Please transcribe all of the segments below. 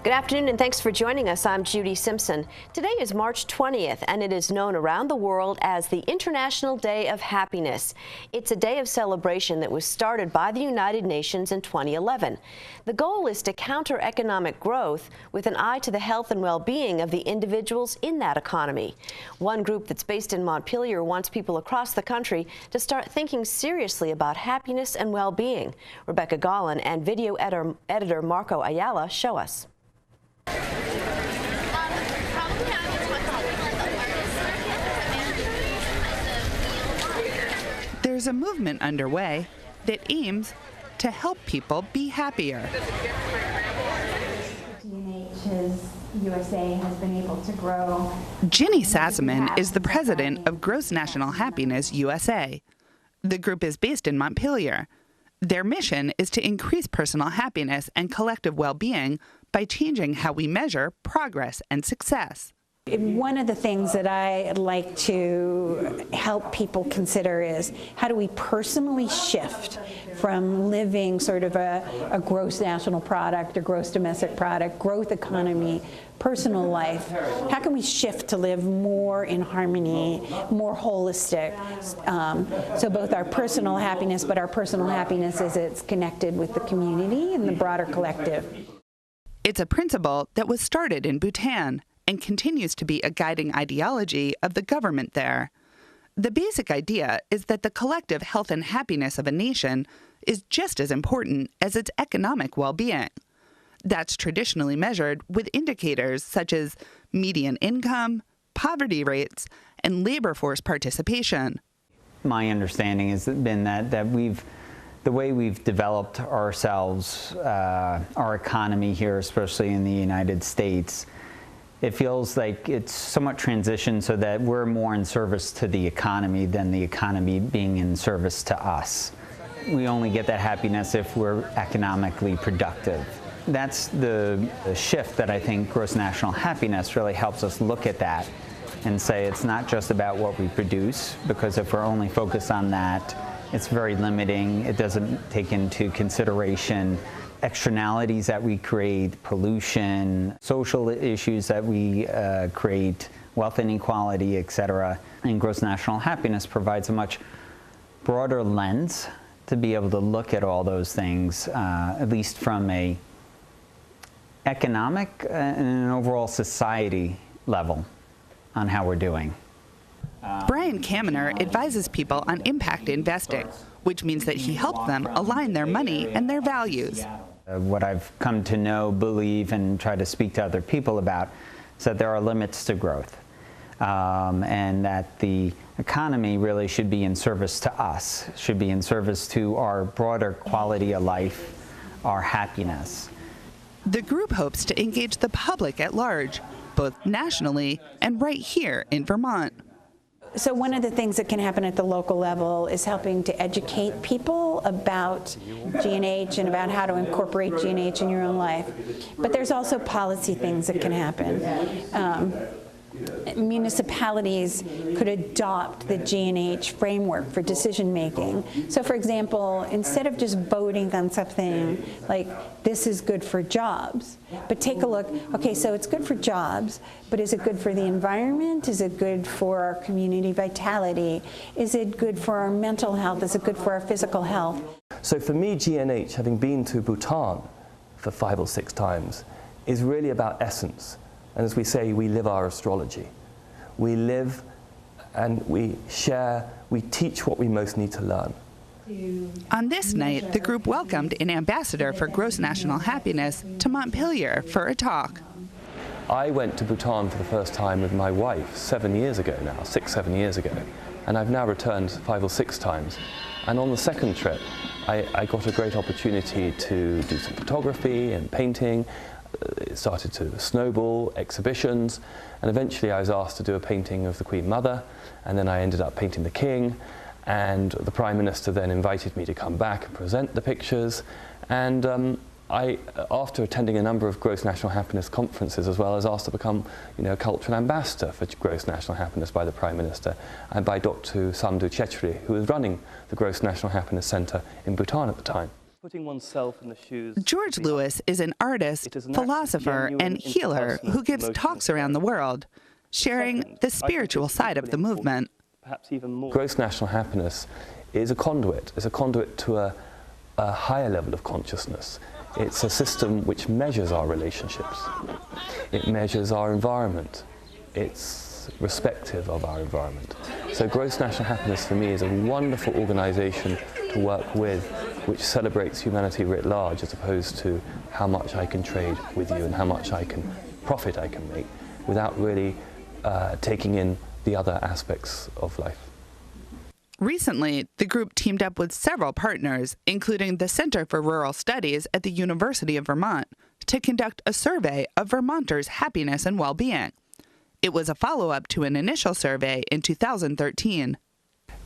Good afternoon and thanks for joining us. I'm Judy Simpson. Today is March 20th and it is known around the world as the International Day of Happiness. It's a day of celebration that was started by the United Nations in 2011. The goal is to counter economic growth with an eye to the health and well-being of the individuals in that economy. One group that's based in Montpelier wants people across the country to start thinking seriously about happiness and well-being. Rebecca Gollin and video editor Marco Ayala show us. There's a movement underway that aims to help people be happier. G&H's USA has been able to grow. Ginny Sassaman is the president of Gross National Happiness USA. The group is based in Montpelier. Their mission is to increase personal happiness and collective well-being by changing how we measure progress and success. One of the things that I like to help people consider is how do we personally shift from living sort of a gross national product or gross domestic product, growth economy, personal life. How can we shift to live more in harmony, more holistic? So both our personal happiness, but our personal happiness as it's connected with the community and the broader collective. It's a principle that was started in Bhutan and continues to be a guiding ideology of the government there. The basic idea is that the collective health and happiness of a nation is just as important as its economic well-being. That's traditionally measured with indicators such as median income, poverty rates, and labor force participation. My understanding has been that the way we've developed ourselves, our economy here, especially in the United States, it feels like it's somewhat transitioned so that we're more in service to the economy than the economy being in service to us. We only get that happiness if we're economically productive. That's the shift that I think Gross National Happiness really helps us look at that and say it's not just about what we produce, because if we're only focused on that, it's very limiting. It doesn't take into consideration externalities that we create, pollution, social issues that we create, wealth inequality, etc. And Gross National Happiness provides a much broader lens to be able to look at all those things, at least from a economic and an overall society level on how we're doing. Brian Kaminer advises people on impact investing, which means that he helps them align their money and their values. What I've come to know, believe, and try to speak to other people about is that there are limits to growth, and that the economy really should be in service to us, should be in service to our broader quality of life, our happiness. The group hopes to engage the public at large, both nationally and right here in Vermont. So one of the things that can happen at the local level is helping to educate people about G&H and about how to incorporate G&H in your own life. But there's also policy things that can happen. Municipalities could adopt the G&H framework for decision making. So for example, instead of just voting on something like this is good for jobs, but take a look, okay, so it's good for jobs, but is it good for the environment? Is it good for our community vitality? Is it good for our mental health? Is it good for our physical health? So for me, G&H, having been to Bhutan for 5 or 6 times, is really about essence. And as we say, we live our astrology. We live and we share, we teach what we most need to learn. On this night, the group welcomed an ambassador for Gross National Happiness to Montpelier for a talk. I went to Bhutan for the first time with my wife 7 years ago now, 6, 7 years ago. And I've now returned 5 or 6 times. And on the second trip, I got a great opportunity to do some photography and painting it started to snowball, exhibitions, and eventually I was asked to do a painting of the Queen Mother, and then I ended up painting the King, and the Prime Minister then invited me to come back and present the pictures, and I, after attending a number of Gross National Happiness conferences as well, was asked to become, a cultural ambassador for Gross National Happiness by the Prime Minister and by Dr. Samdeu Chechri, who was running the Gross National Happiness Centre in Bhutan at the time. Putting oneself in the shoes. George Lewis is an artist, philosopher, and healer who gives talks around the world, sharing the spiritual side of the movement. Perhaps even more. Gross National Happiness is a conduit. It's a conduit to a higher level of consciousness. It's a system which measures our relationships. It measures our environment. It's respective of our environment. So Gross National Happiness for me is a wonderful organisation to work with, which celebrates humanity writ large, as opposed to how much I can trade with you and how much profit I can make, without really taking in the other aspects of life. Recently, the group teamed up with several partners, including the Center for Rural Studies at the University of Vermont, to conduct a survey of Vermonters' happiness and well-being. It was a follow-up to an initial survey in 2013.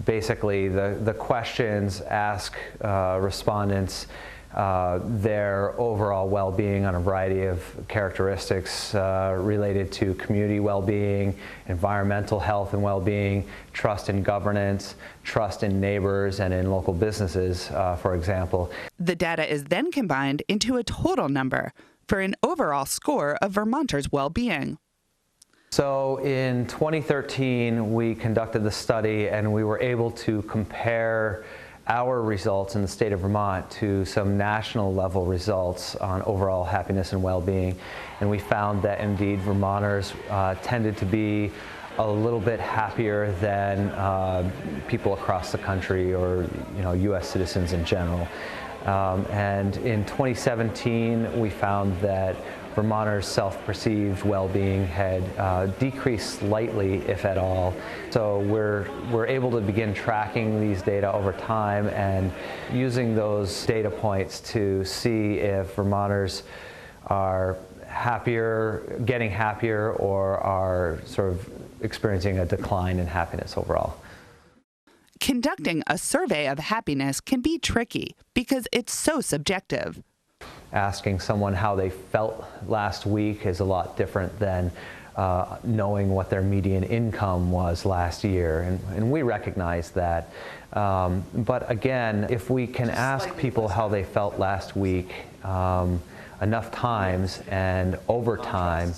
Basically, the questions ask respondents their overall well-being on a variety of characteristics related to community well-being, environmental health and well-being, trust in governance, trust in neighbors and in local businesses, for example. The data is then combined into a total number for an overall score of Vermonters' well-being. So in 2013, we conducted the study and we were able to compare our results in the state of Vermont to some national level results on overall happiness and well-being. And we found that indeed Vermonters tended to be a little bit happier than people across the country or U.S. citizens in general. And in 2017, we found that Vermonters' self-perceived well-being had decreased slightly, if at all. So we're able to begin tracking these data over time and using those data points to see if Vermonters are happier, getting happier, or are sort of experiencing a decline in happiness overall. Conducting a survey of happiness can be tricky because it's so subjective. Asking someone how they felt last week is a lot different than knowing what their median income was last year, and we recognize that. But again, if we can ask people how they felt last week enough times and over time,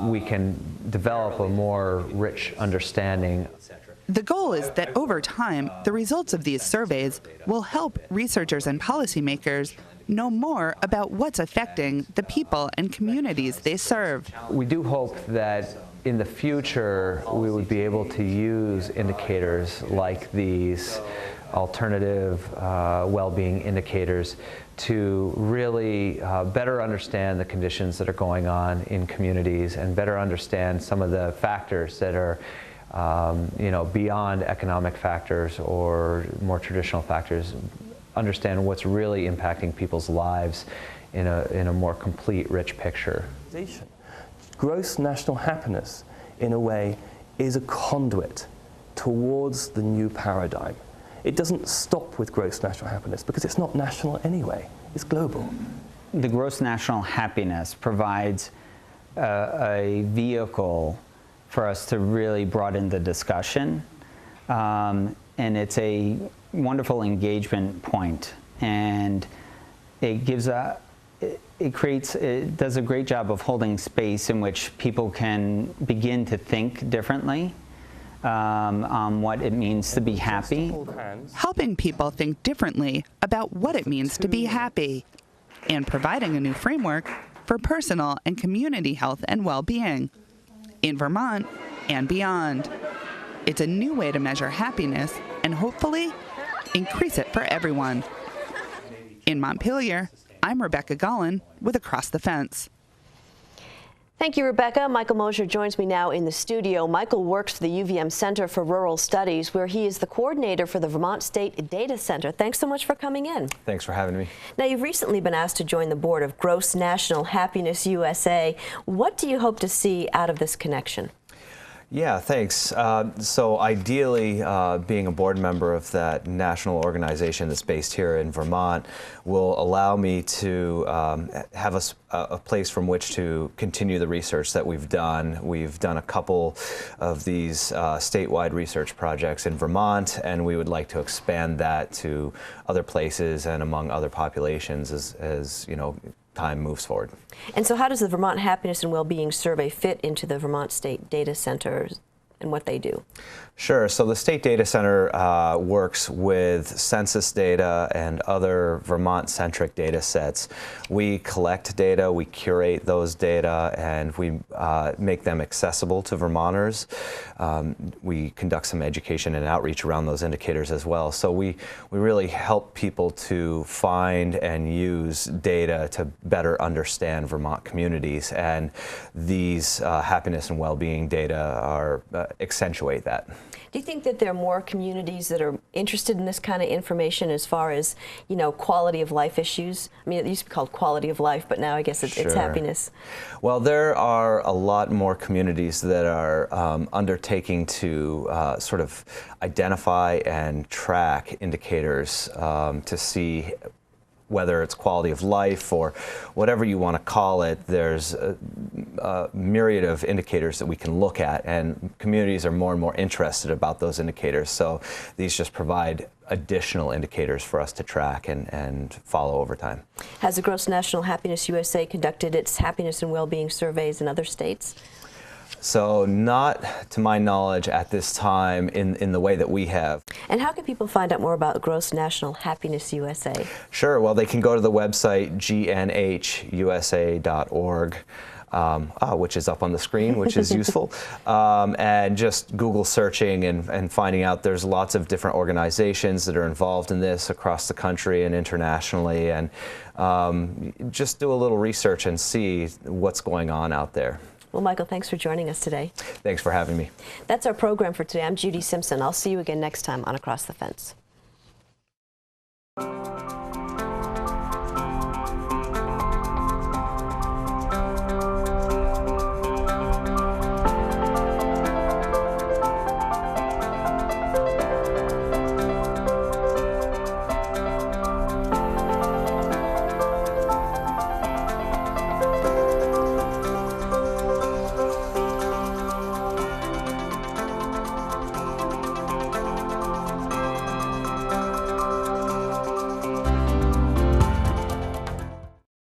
we can develop a more rich understanding. The goal is that over time, the results of these surveys will help researchers and policymakers know more about what's affecting the people and communities they serve. We do hope that in the future we would be able to use indicators like these alternative well-being indicators to really better understand the conditions that are going on in communities and better understand some of the factors that are beyond economic factors or more traditional factors, understand what's really impacting people's lives in a more complete, rich picture. Gross national happiness, in a way, is a conduit towards the new paradigm. It doesn't stop with gross national happiness because it's not national anyway, it's global. The gross national happiness provides a vehicle for us to really broaden the discussion, and it's a wonderful engagement point, and it does a great job of holding space in which people can begin to think differently on what it means to be happy. Helping people think differently about what it means to be happy, and providing a new framework for personal and community health and well-being in Vermont and beyond. It's a new way to measure happiness and hopefully increase it for everyone. In Montpelier, I'm Rebecca Gollin with Across the Fence. Thank you, Rebecca. Michael Mosher joins me now in the studio. Michael works for the UVM Center for Rural Studies, where he is the coordinator for the Vermont State Data Center. Thanks so much for coming in. Thanks for having me. Now, you've recently been asked to join the board of Gross National Happiness USA. What do you hope to see out of this connection? Yeah, thanks. So ideally, being a board member of that national organization that's based here in Vermont will allow me to have a place from which to continue the research that we've done. We've done a couple of these statewide research projects in Vermont, and we would like to expand that to other places and among other populations as you know, time moves forward. And so how does the Vermont Happiness and Wellbeing Survey fit into the Vermont State Data Center and what they do? Sure. So the State Data Center works with census data and other Vermont-centric data sets. We collect data, we curate those data, and we make them accessible to Vermonters. We conduct some education and outreach around those indicators as well. So we really help people to find and use data to better understand Vermont communities, and these happiness and well-being data are accentuate that. Do you think that there are more communities that are interested in this kind of information as far as, you know, quality of life issues? I mean, it used to be called quality of life, but now I guess it's happiness. Well, there are a lot more communities that are undertaking to sort of identify and track indicators to see whether it's quality of life or whatever you want to call it. There's a myriad of indicators that we can look at, and communities are more and more interested about those indicators. So these just provide additional indicators for us to track and follow over time. Has the Gross National Happiness USA conducted its happiness and well-being surveys in other states? So not to my knowledge at this time in the way that we have. And how can people find out more about Gross National Happiness USA? Sure. Well, they can go to the website gnhusa.org. Which is up on the screen, which is useful, and just Google searching and finding out there's lots of different organizations that are involved in this across the country and internationally, and just do a little research and see what's going on out there. Well, Michael, thanks for joining us today. Thanks for having me. That's our program for today. I'm Judy Simpson. I'll see you again next time on Across the Fence.